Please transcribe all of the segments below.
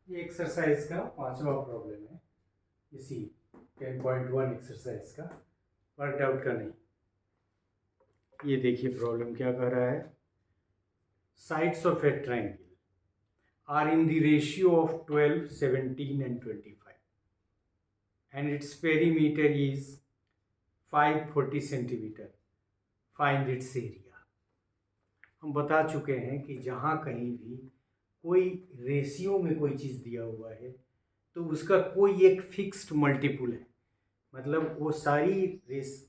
ये एक्सरसाइज का 5वां प्रॉब्लम है इसी 10.1 एक्सरसाइज का, वर्क आउट का नहीं। ये देखिए प्रॉब्लम क्या कह रहा है। Sides of a triangle are in the ratio of 12, 17 and 25 and its perimeter is 540 centimetre. Find its area. हम बता चुके हैं कि जहाँ कहीं भी कोई रेशियो में कोई चीज़ दिया हुआ है तो उसका कोई एक फिक्स्ड मल्टीपुल है, मतलब वो सारी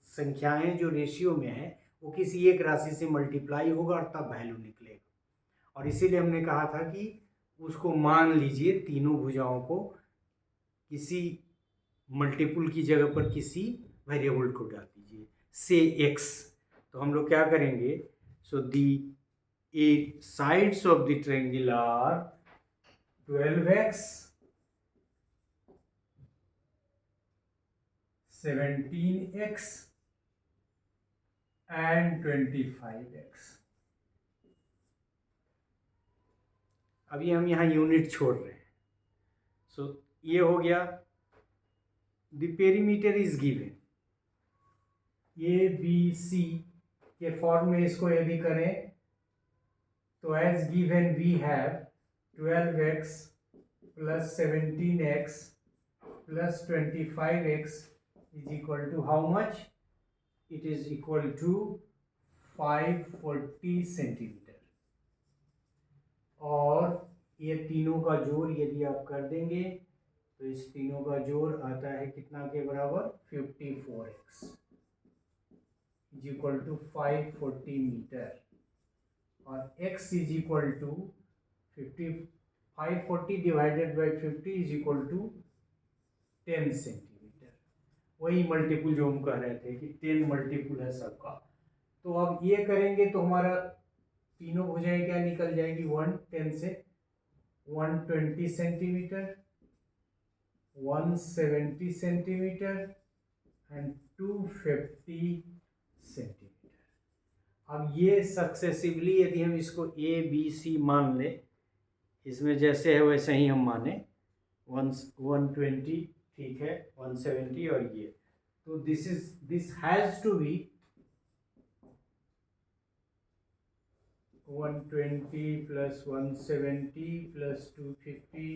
संख्याएं जो रेशियो में है वो किसी एक राशि से मल्टीप्लाई होगा और तब वैल्यू निकलेगा। और इसीलिए हमने कहा था कि उसको मान लीजिए तीनों भुजाओं को किसी मल्टीपुल की जगह पर किसी वेरिएबल को डाल दीजिए, से एक्स। तो हम लोग क्या करेंगे, सो दी sides of the triangle are 12x, 17x and 25x। अभी हम यहाँ यूनिट छोड़ रहे हैं। सो ये हो गया। The perimeter is given, A B C के फॉर्म में इसको यदि करें तो as given we have 12x plus 17x plus 25x is equal to how much? It is equal to 540 centimetre. और ये तीनों का जोड़ यदि आप कर देंगे तो इस तीनों का जोड़ आता है कितना के बराबर? 54x is equal to 540 metre. और x is equal to 540 divided by 50 is equal to 10 centimetre. वही मल्टीपुल जो हम कह रहे थे कि 10 मल्टीपुल है सबका। तो अब ये करेंगे तो हमारा तीनों भुजाएं क्या निकल जाएगी? 110 से 120 सेंटीमीटर, 170 सेंटीमीटर एंड 250 सेंटीमीटर। अब ये सक्सेसिवली यदि हम इसको ए बी सी मान लें, इसमें जैसे है वैसे ही हम माने, 120 ठीक है, 170 और ये, तो this has to be 120 plus 170 plus 250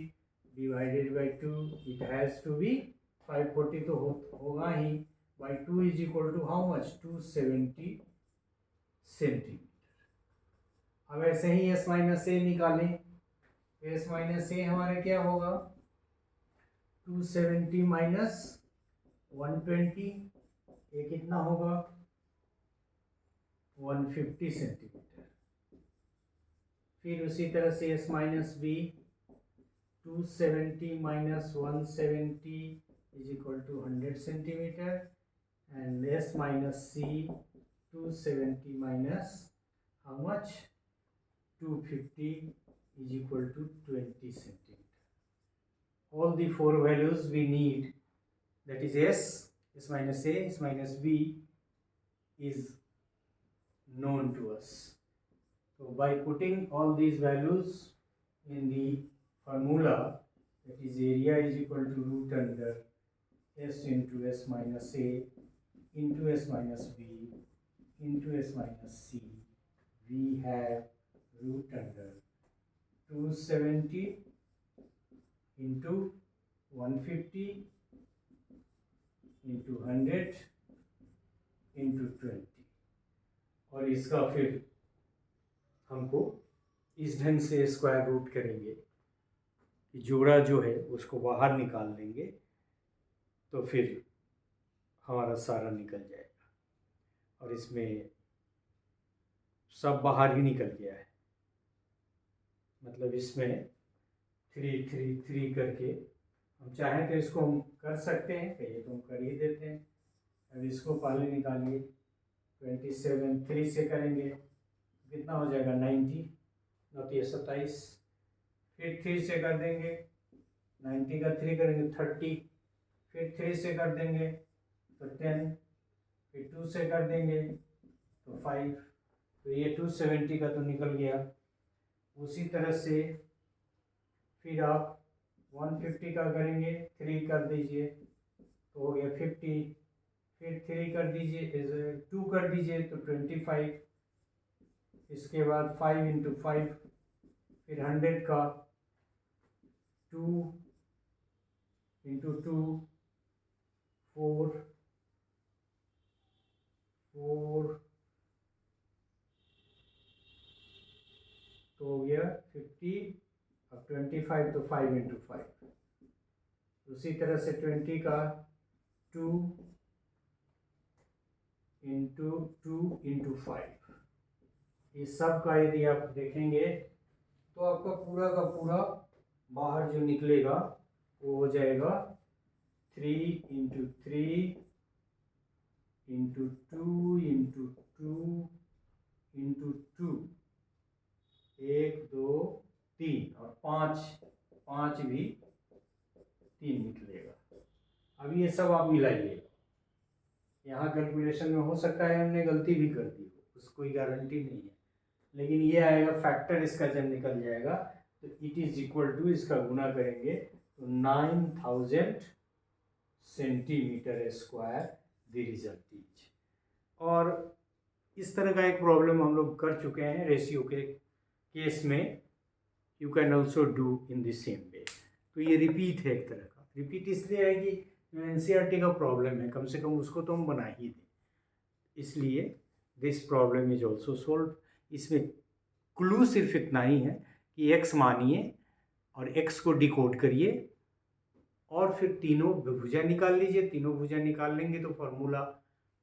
divided by 2, it has to be 540 तो होगा ही, by 2 is equal to how much? 270 centimetre. अब ऐसे ही s माइनस ए निकालें, s माइनस ए हमारा क्या होगा? 270 माइनस 120, ये कितना होगा? 150 सेंटीमीटर। फिर उसी तरह से s minus B, 270 minus 170 is equal to 100 centimetre and s minus C 270 minus how much? 250 is equal to 20 centimeter. All the four values we need, that is s minus a, s minus b, is known to us. So by putting all these values in the formula, that is area is equal to root under s into s minus a into s minus b into s minus c, we have root under 270 into 150 into 100 into 20। और इसका फिर हमको इस ढंग से square root करेंगे कि जोड़ा जो है उसको बाहर निकाल लेंगे तो फिर हमारा सारा निकल जाएगा। और इसमें सब बाहर ही निकल गया है, मतलब इसमें 3 3 3 करके हम चाहें तो इसको हम कर सकते हैं, कहिए तो हम कर ही देते हैं। अब इसको पहले निकालिए, 27 3 से करेंगे कितना हो जाएगा? 90, 27, फिर 3 से कर देंगे, 90 का 3 करेंगे 30, फिर 3 से कर देंगे तो 10, फिर 2 से कर देंगे तो 5, तो ये 270 का तो निकल गया। उसी तरह से फिर आप 150 का करेंगे 3 कर दीजिए तो हो गया 50, फिर 3 कर दीजिए 2 कर दीजिए तो 25, इसके बाद 5 इंटू 5, फिर 100 का 2 इंटू 2 4 तो हो गया 50, अब 25 तो 5 इंटू 5, उसी तरह से 20 का 2 इंटू 5, इस सब का यदि आप देखेंगे तो आपका पूरा का पूरा बाहर जो निकलेगा वो हो जाएगा 3 इंटू 3 इंटू 2 इंटू 2 इंटू 2, 1 2 3 और 5 भी 3 निकलेगा। अब ये सब आप मिलाइए, यहाँ कैलकुलेशन में हो सकता है हमने गलती भी कर दी हो, उसको कोई गारंटी नहीं है, लेकिन ये आएगा फैक्टर इसका जब निकल जाएगा तो इट इज इक्वल टू, इसका गुना करेंगे तो 9000 centimetre square the result is. और इस तरह का एक प्रॉब्लम हम लोग कर चुके हैं रेशियो के केस में, you can also do in the same way. तो ये रिपीट है एक तरह का, रिपीट इसलिए है कि जो एनसीईआरटी का प्रॉब्लम है कम से कम उसको तो हम बना ही दें, इसलिए this problem is also solve. इसमें क्लू सिर्फ इतना ही है कि x मानिए और x को डिकोड करिए और फिर तीनों भुजा निकाल लीजिए, तीनों भुजा निकाल लेंगे तो फॉर्मूला,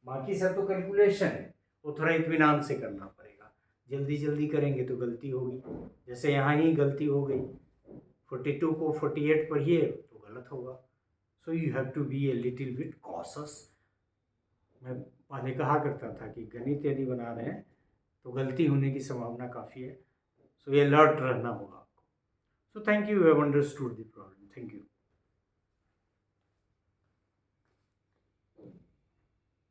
बाकी सब तो कैलकुलेशन है, वो थोड़ा इत्मीनान से करना पड़ेगा, जल्दी जल्दी करेंगे तो गलती होगी, जैसे यहाँ ही गलती हो गई, 42 को 48 पढ़िए तो गलत होगा। So you have to be a little bit cautious. मैं पहले कहा करता था कि गणित यदि बना रहे हैं तो गलती होने की संभावना काफ़ी है, सो ये अलर्ट रहना होगा आपको। So thank you have understood the problem, thank you.